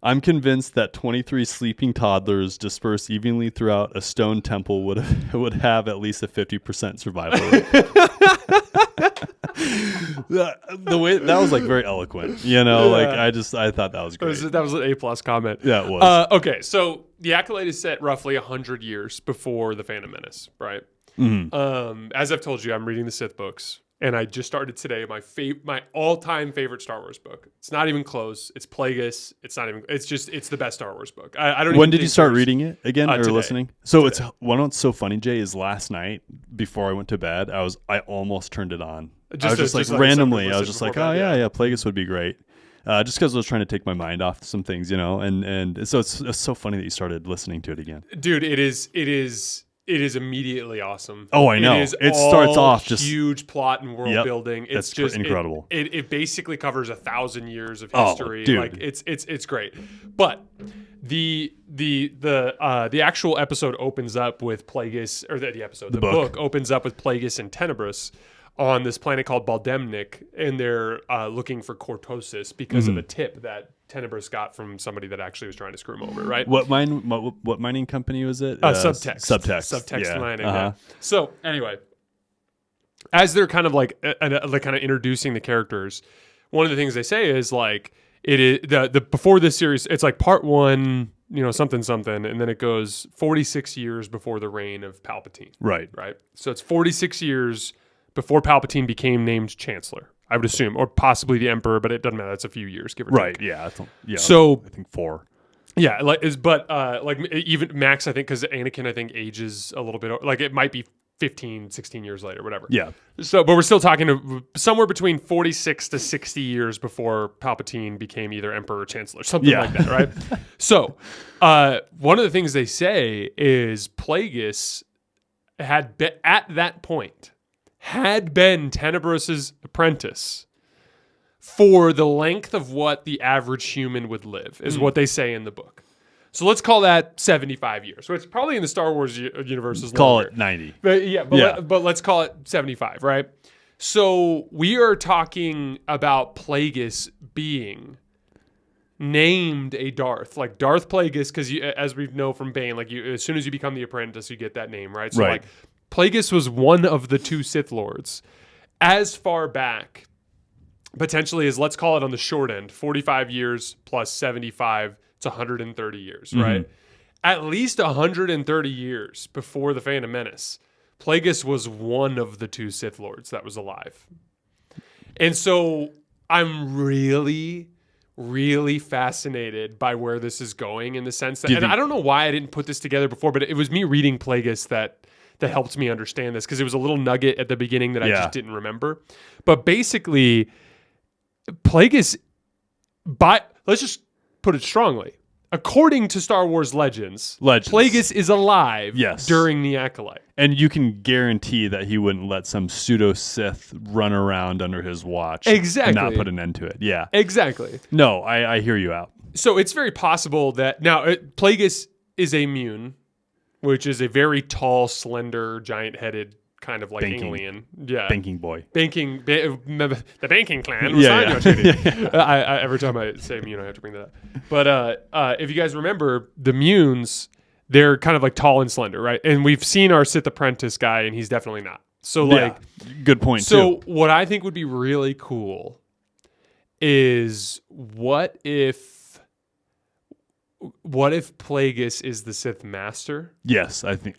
I'm convinced that 23 sleeping toddlers dispersed evenly throughout a stone temple would have at least a 50% survival rate. The way that was like very eloquent, like I thought that was great. That was an A+ comment. Yeah, it was. Okay, so the Acolyte is set roughly 100 years before the Phantom Menace, right? Mm-hmm. As I've told you, I'm reading the Sith books, and I just started today my all-time favorite Star Wars book. It's not even close. It's Plagueis. It's the best Star Wars book. I don't. When did you start reading it again or today. listening? So it's what's so funny, Jay, is last night before I went to bed, I almost turned it on. I was just randomly. I was just like, oh yeah, Plagueis would be great. Just because I was trying to take my mind off some things, and so it's so funny that you started listening to it again. Dude, it is immediately awesome. Oh, I know. It starts off just huge plot and world building. It's just incredible. It basically covers 1,000 years of history. Oh, dude. Like it's great. But the actual episode opens up with Plagueis, or the book opens up with Plagueis and Tenebris on this planet called Baldemnik, and they're looking for cortosis because of a tip that Tenebris got from somebody that actually was trying to screw him over, right? What mining company was it? Subtext mining. Yeah. So anyway, as they're kind of like introducing the characters, one of the things they say is like it is the before this series, it's like part 1, something, and then it goes 46 years before the reign of Palpatine. Right. So it's 46 years before Palpatine became named Chancellor, I would assume, or possibly the Emperor, but it doesn't matter. That's a few years, give or take. Right. Yeah. So I think 4. Yeah. But even Max, I think, because Anakin, I think, ages a little bit. Like it might be 15, 16 years later, whatever. Yeah. So, but we're still talking somewhere between 46 to 60 years before Palpatine became either Emperor or Chancellor, something like that, right? So, one of the things they say is Plagueis had been, at that point, had been Tenebris's apprentice for the length of what the average human would live, is what they say in the book. So let's call that 75 years. So it's probably in the Star Wars universe is call longer. It 90. But let's call it 75, right? So we are talking about Plagueis being named a Darth, like Darth Plagueis, because as we know from Bane, like as soon as you become the apprentice, you get that name, right? So like Plagueis was one of the 2 Sith Lords as far back, potentially as, let's call it on the short end, 45 years plus 75, it's 130 years, right? At least 130 years before the Phantom Menace, Plagueis was one of the 2 Sith Lords that was alive. And so I'm really, really fascinated by where this is going, in the sense that, and I don't know why I didn't put this together before, but it was me reading Plagueis that helped me understand this, because it was a little nugget at the beginning that I just didn't remember. But basically, Plagueis, let's just put it strongly, according to Star Wars legends, Plagueis is alive during the Acolyte. And you can guarantee that he wouldn't let some pseudo-Sith run around under his watch and not put an end to it. Yeah. Exactly. No, I hear you out. So it's very possible that... Now, Plagueis is a Mun, which is a very tall, slender, giant-headed kind of like alien. Yeah. Banking boy. The banking clan. Every time I say Mun, I have to bring that up. But if you guys remember, the Muns, they're kind of like tall and slender, right? And we've seen our Sith apprentice guy, and he's definitely not. So good point, too. So what I think would be really cool is what if Plagueis is the Sith master? Yes, I think.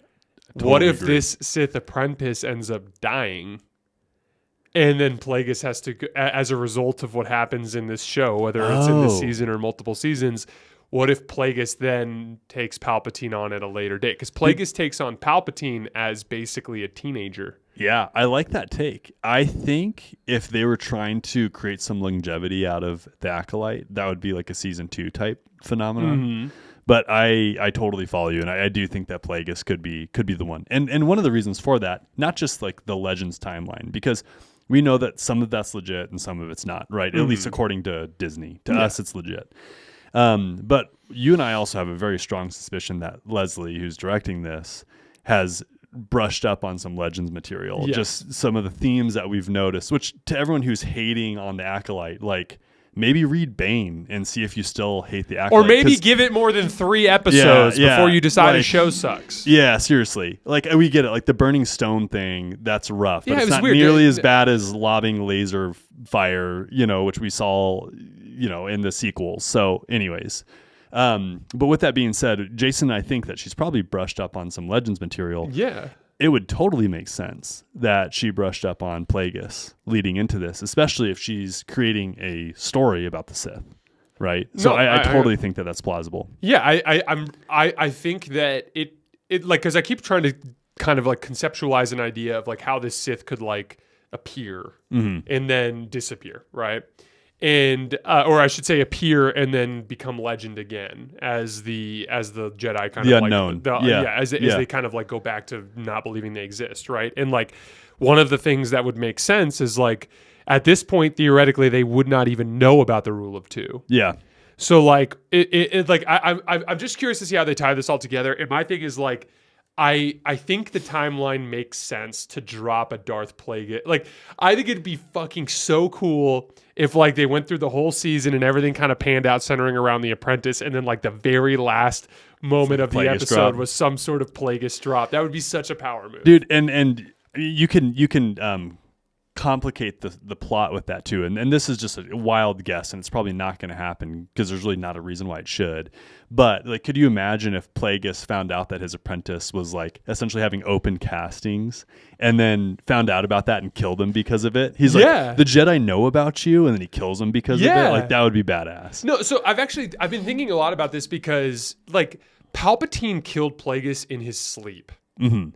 What if this Sith apprentice ends up dying, and then Plagueis has to, as a result of what happens in this show, whether it's in this season or multiple seasons, what if Plagueis then takes Palpatine on at a later date? Because Plagueis takes on Palpatine as basically a teenager. Yeah, I like that take. I think if they were trying to create some longevity out of the Acolyte, that would be like a season 2 type phenomenon. Mm-hmm. But I totally follow you, and I do think that Plagueis could be the one. And one of the reasons for that, not just like the Legends timeline, because we know that some of that's legit and some of it's not, right? At least according to Disney. To us, it's legit. But you and I also have a very strong suspicion that Leslie, who's directing this, has brushed up on some Legends material. Just some of the themes that we've noticed, which to everyone who's hating on the Acolyte, like, maybe read Bane and see if you still hate the Acolyte. Or maybe give it more than 3 episodes before you decide a show sucks. Yeah, seriously. Like, we get it. Like, the Burning Stone thing, that's rough. But Yeah, it's not weird. nearly as bad as lobbing laser fire, which we saw, in the sequels. So, anyways. But with that being said, Jason, I think that she's probably brushed up on some Legends material. Yeah. It would totally make sense that she brushed up on Plagueis leading into this, especially if she's creating a story about the Sith, right? So I totally think that that's plausible. Yeah, I think that it like, because I keep trying to kind of like conceptualize an idea of like how this Sith could like appear and then disappear, right? And or I should say appear and then become legend again as the Jedi kind of unknown. As they kind of like go back to not believing they exist, right? And like one of the things that would make sense is like at this point theoretically they would not even know about the rule of 2. Yeah. So like it like I'm just curious to see how they tie this all together. And my thing is like I think the timeline makes sense to drop a Darth Plagueis. Like, I think it'd be fucking so cool if, like, they went through the whole season and everything kind of panned out centering around the apprentice, and then, like, the very last moment of the episode was some sort of Plagueis drop. That would be such a power move. Dude, and you can complicate the plot with that too, and this is just a wild guess, and it's probably not going to happen because there's really not a reason why it should. But like, could you imagine if Plagueis found out that his apprentice was like essentially having open castings, and then found out about that and killed him because of it? He's like, the Jedi know about you, and then he kills him because of it. Like, that would be badass. No, so I've been thinking a lot about this because like Palpatine killed Plagueis in his sleep. Mm-hmm.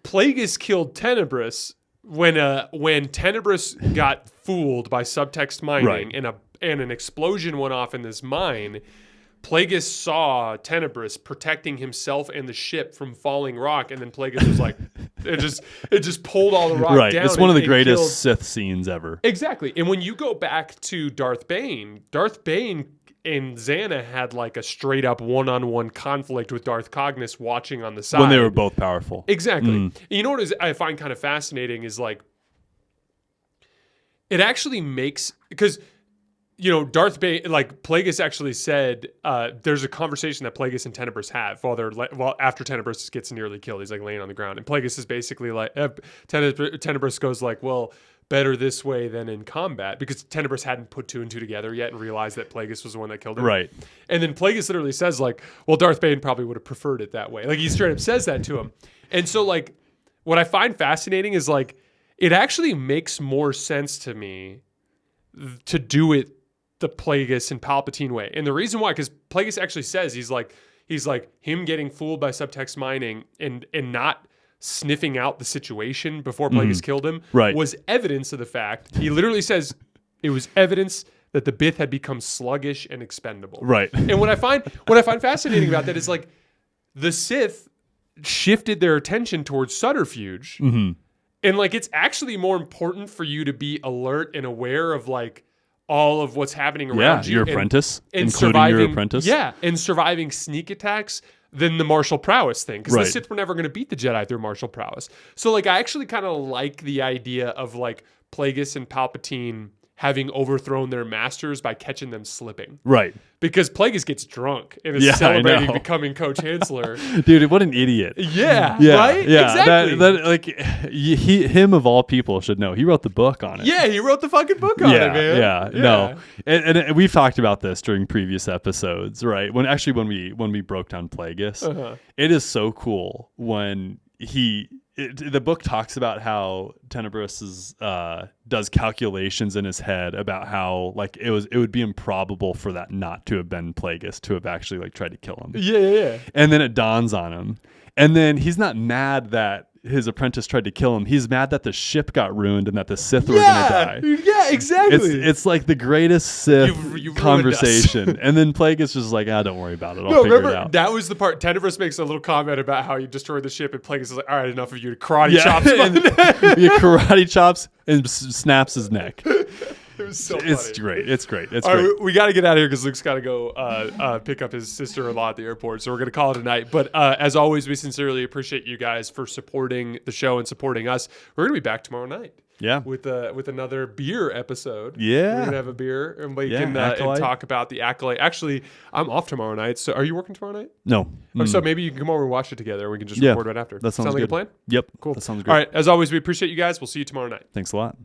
Plagueis killed Tenebris when Tenebris got fooled by subtext mining and an explosion went off in this mine. Plagueis saw Tenebris protecting himself and the ship from falling rock, and then Plagueis was like, it just pulled all the rock down. It's one of the greatest Sith scenes ever. Exactly. And when you go back to Darth Bane and Xana had like a straight up one-on-one conflict with Darth Cognis watching on the side. When they were both powerful. Exactly. You know what I find kind of fascinating is like, it actually makes, because, Darth Bane, like Plagueis actually said, there's a conversation that Plagueis and Tenebris have after Tenebris gets nearly killed. He's like laying on the ground. And Plagueis is basically like, Tenebris goes like, well, better this way than in combat, because Tenebris hadn't put 2 and 2 together yet and realized that Plagueis was the one that killed him. Right. And then Plagueis literally says like, well, Darth Bane probably would have preferred it that way. Like, he straight up says that to him. And so like, what I find fascinating is like, it actually makes more sense to me to do it the Plagueis and Palpatine way. And the reason why, because Plagueis actually says he's like him getting fooled by subtext mining and not sniffing out the situation before Plagueis killed him was evidence of the fact. He literally says it was evidence that the Bith had become sluggish and expendable. Right. And what I find fascinating about that is like the Sith shifted their attention towards subterfuge. Mm-hmm. And like, it's actually more important for you to be alert and aware of like all of what's happening around you. Your apprentice, and including your apprentice. Yeah, and surviving sneak attacks than the martial prowess thing. Because the Sith were never going to beat the Jedi through martial prowess. So like, I actually kind of like the idea of like Plagueis and Palpatine having overthrown their masters by catching them slipping. Right. Because Plagueis gets drunk and is celebrating becoming Coach-Chancellor. Dude, what an idiot. Yeah. Right? Yeah. Exactly. That like, him of all people should know. He wrote the book on it. Yeah, he wrote the fucking book on it, man. Yeah. No. And we've talked about this during previous episodes, right? When we broke down Plagueis, it is so cool when the book talks about how Tenebris does calculations in his head about how like it would be improbable for that not to have been Plagueis to have actually like tried to kill him. Yeah. And then it dawns on him, and then he's not mad that his apprentice tried to kill him. He's mad that the ship got ruined and that the Sith were gonna die. Yeah, exactly. It's like the greatest Sith conversation. And then Plagueis is like, don't worry about it. I'll figure it out. That was the part. Tenebris makes a little comment about how you destroyed the ship, and Plagueis is like, all right, enough of you. Karate chops him. Karate chops and snaps his neck. It was so funny. It's great. It's great. All right, we got to get out of here because Luke's got to go pick up his sister-in-law at the airport. So we're going to call it a night. But as always, we sincerely appreciate you guys for supporting the show and supporting us. We're going to be back tomorrow night. Yeah. with another beer episode. Yeah. We're gonna have a beer and we Yeah, can and Acolyte. talk about the Acolyte. Actually, I'm off tomorrow night. So are you working tomorrow night? No. Oh, so maybe you can come over and watch it together. And we can just Yeah, record right after. that sounds like a good. plan. Yep. Cool. That sounds great. All right. As always, we appreciate you guys. We'll see you tomorrow night. Thanks a lot.